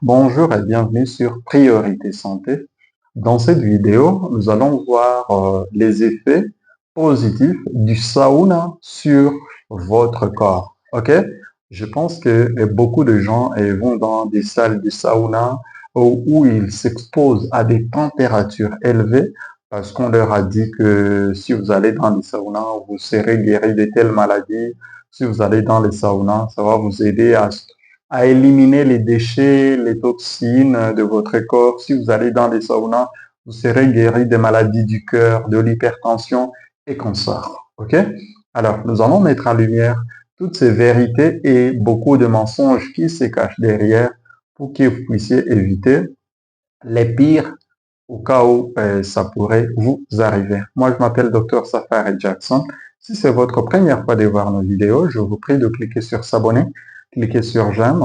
Bonjour et bienvenue sur Priorité Santé. Dans cette vidéo, nous allons voir les effets positifs du sauna sur votre corps. Ok? Je pense que beaucoup de gens vont dans des salles de sauna où ils s'exposent à des températures élevées parce qu'on leur a dit que si vous allez dans les saunas, vous serez guéri de telles maladies. Si vous allez dans les saunas, ça va vous aider à éliminer les déchets, les toxines de votre corps. Si vous allez dans les saunas, vous serez guéri des maladies du cœur, de l'hypertension et cancer. OK? Alors, nous allons mettre en lumière toutes ces vérités et beaucoup de mensonges qui se cachent derrière pour que vous puissiez éviter les pires au cas où ça pourrait vous arriver. Moi, je m'appelle Dr. Safari Jackson. Si c'est votre première fois de voir nos vidéos, je vous prie de cliquer sur s'abonner, cliquez sur j'aime.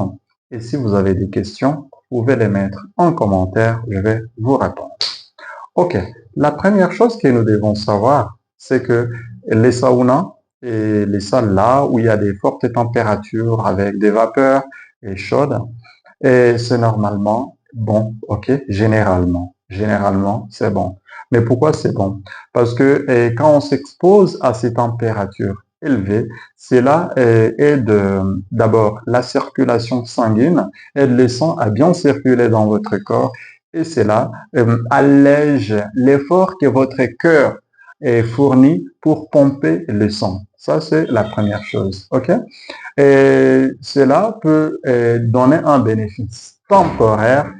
Et si vous avez des questions, vous pouvez les mettre en commentaire, je vais vous répondre. Ok, la première chose que nous devons savoir, c'est que les saunas et les salles là où il y a des fortes températures avec des vapeurs et chaudes, et c'est normalement bon, ok, généralement, c'est bon. Mais pourquoi c'est bon? Parce que quand on s'expose à ces températures élevées, cela aide d'abord la circulation sanguine, aide le sang à bien circuler dans votre corps et cela allège l'effort que votre cœur fournit pour pomper le sang. Ça, c'est la première chose, ok? Et cela peut donner un bénéfice temporaire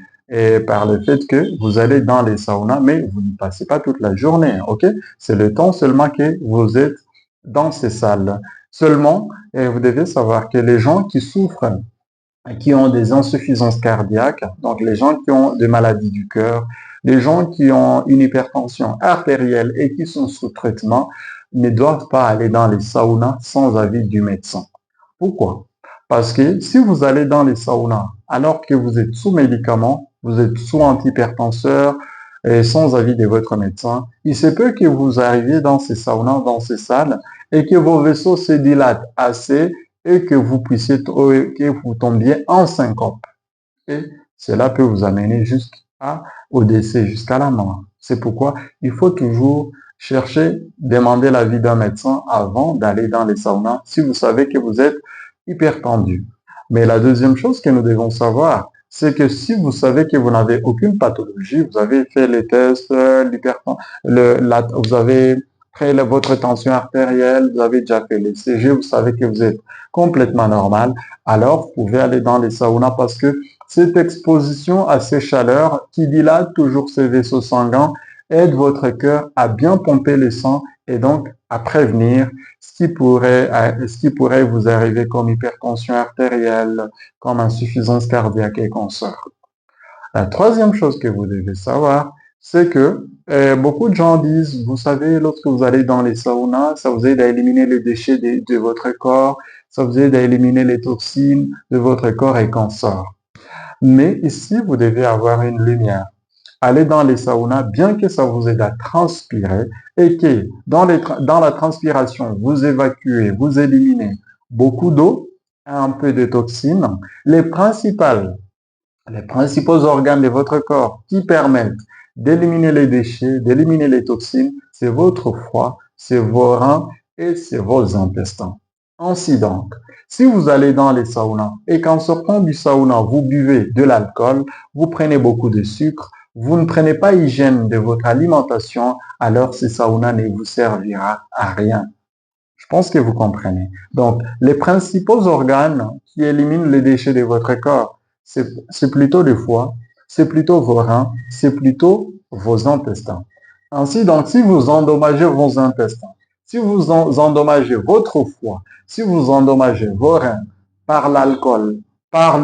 par le fait que vous allez dans les saunas, mais vous ne passez pas toute la journée, ok? C'est le temps seulement que vous êtes dans ces salles. Seulement, vous devez savoir que les gens qui souffrent, qui ont des insuffisances cardiaques, donc les gens qui ont des maladies du cœur, les gens qui ont une hypertension artérielle et qui sont sous traitement, ne doivent pas aller dans les saunas sans avis du médecin. Pourquoi? Parce que si vous allez dans les saunas alors que vous êtes sous médicaments, vous êtes sous antihypertenseur et sans avis de votre médecin, il se peut que vous arriviez dans ces saunas, dans ces salles et que vos vaisseaux se dilatent assez et que vous puissiez, que vous tombiez en syncope. Et cela peut vous amener au décès, jusqu'à la mort. C'est pourquoi il faut toujours chercher, demander l'avis d'un médecin avant d'aller dans les saunas si vous savez que vous êtes hypertendu. Mais la deuxième chose que nous devons savoir, c'est que si vous savez que vous n'avez aucune pathologie, vous avez fait les tests, vous avez pris votre tension artérielle, vous avez déjà fait les CG, vous savez que vous êtes complètement normal, alors vous pouvez aller dans les saunas parce que cette exposition à ces chaleurs qui dilate toujours ces vaisseaux sanguins aide votre cœur à bien pomper le sang et donc à prévenir ce qui pourrait vous arriver comme hypertension artérielle, comme insuffisance cardiaque et cancer. La troisième chose que vous devez savoir, c'est que beaucoup de gens disent, vous savez, lorsque vous allez dans les saunas, ça vous aide à éliminer les déchets de votre corps, ça vous aide à éliminer les toxines de votre corps et cancer. Mais ici, vous devez avoir une lumière. Allez dans les saunas, bien que ça vous aide à transpirer et que dans la transpiration, vous évacuez, vous éliminez beaucoup d'eau, un peu de toxines, les principaux organes de votre corps qui permettent d'éliminer les déchets, d'éliminer les toxines, c'est votre foie, c'est vos reins et c'est vos intestins. Ainsi donc, si vous allez dans les saunas et qu'en sortant du sauna, vous buvez de l'alcool, vous prenez beaucoup de sucre, vous ne prenez pas hygiène de votre alimentation, alors ce sauna ne vous servira à rien. Je pense que vous comprenez. Donc, les principaux organes qui éliminent les déchets de votre corps, c'est plutôt le foie, c'est plutôt vos reins, c'est plutôt vos intestins. Ainsi, donc, si vous endommagez vos intestins, si vous endommagez votre foie, si vous endommagez vos reins par l'alcool, par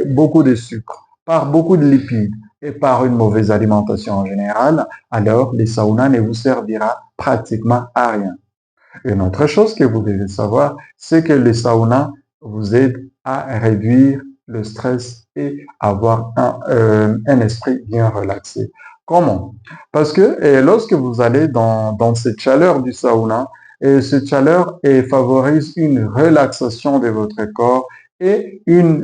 beaucoup de sucre, par beaucoup de lipides et par une mauvaise alimentation en général, alors les saunas ne vous servira pratiquement à rien. Une autre chose que vous devez savoir, c'est que le sauna vous aide à réduire le stress et avoir un esprit bien relaxé. Comment? Parce que lorsque vous allez dans cette chaleur du sauna, cette chaleur favorise une relaxation de votre corps et une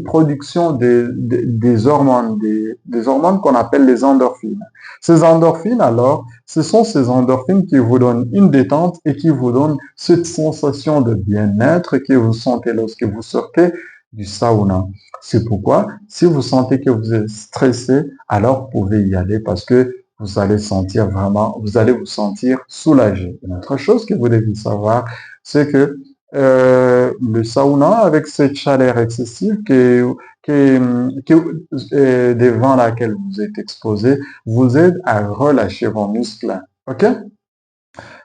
production des hormones, des hormones qu'on appelle les endorphines. Ces endorphines, alors, ce sont ces endorphines qui vous donnent une détente et qui vous donnent cette sensation de bien-être que vous sentez lorsque vous sortez du sauna. C'est pourquoi, si vous sentez que vous êtes stressé, alors vous pouvez y aller parce que vous allez sentir vraiment, vous allez vous sentir soulagé. Une autre chose que vous devez savoir, c'est que le sauna, avec cette chaleur excessive devant laquelle vous êtes exposé, vous aide à relâcher vos muscles. OK?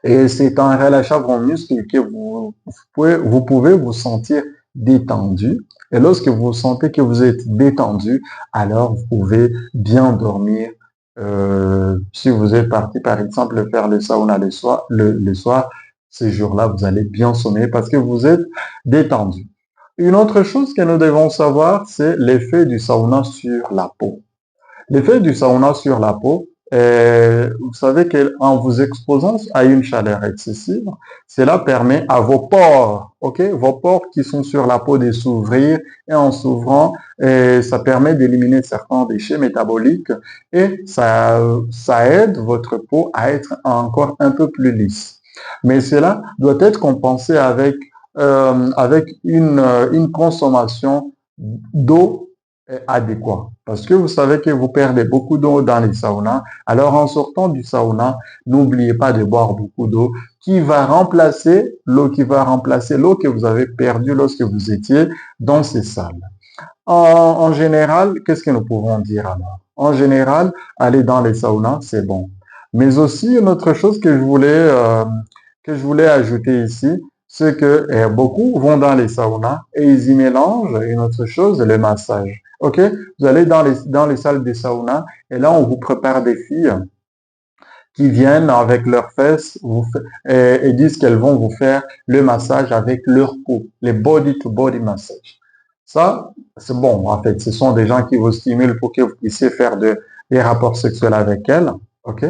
Et c'est en relâchant vos muscles que vous pouvez vous sentir détendu. Et lorsque vous sentez que vous êtes détendu, alors vous pouvez bien dormir. Si vous êtes parti, par exemple, faire le sauna le soir, ces jours-là, vous allez bien sommeiller parce que vous êtes détendu. Une autre chose que nous devons savoir, c'est l'effet du sauna sur la peau. L'effet du sauna sur la peau, vous savez qu'en vous exposant à une chaleur excessive, cela permet à vos pores, ok, vos pores qui sont sur la peau de s'ouvrir et en s'ouvrant, ça permet d'éliminer certains déchets métaboliques et ça aide votre peau à être encore un peu plus lisse. Mais cela doit être compensé avec une consommation d'eau adéquat. Parce que vous savez que vous perdez beaucoup d'eau dans les saunas. Alors, en sortant du sauna, n'oubliez pas de boire beaucoup d'eau qui va remplacer l'eau que vous avez perdue lorsque vous étiez dans ces salles. En général, qu'est-ce que nous pouvons dire alors? En général, aller dans les saunas, c'est bon. Mais aussi, une autre chose que je voulais ajouter ici, c'est que beaucoup vont dans les saunas et ils y mélangent une autre chose, le massage. OK? Vous allez dans les salles des saunas et là, on vous prépare des filles qui viennent avec leurs fesses et disent qu'elles vont vous faire le massage avec leur peau, les body-to-body massage. Ça, c'est bon, en fait. Ce sont des gens qui vous stimulent pour que vous puissiez faire des rapports sexuels avec elles. OK?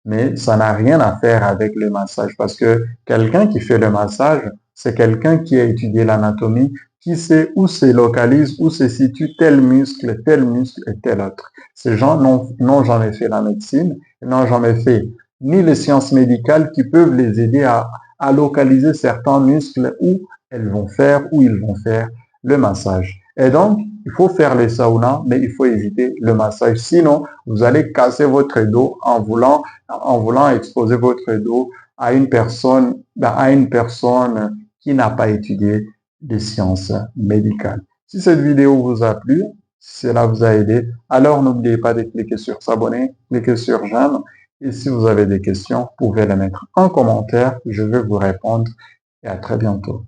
Mais ça n'a rien à faire avec le massage parce que quelqu'un qui fait le massage, c'est quelqu'un qui a étudié l'anatomie, qui sait où se localise, où se situe tel muscle et tel autre. Ces gens n'ont jamais fait la médecine, n'ont jamais fait ni les sciences médicales qui peuvent les aider à localiser certains muscles où ils vont faire le massage. Et donc, il faut faire les saunas, mais il faut éviter le massage. Sinon, vous allez casser votre dos en voulant exposer votre dos à une personne qui n'a pas étudié des sciences médicales. Si cette vidéo vous a plu, si cela vous a aidé, alors n'oubliez pas de cliquer sur s'abonner, cliquer sur j'aime. Et si vous avez des questions, vous pouvez les mettre en commentaire. Je vais vous répondre et à très bientôt.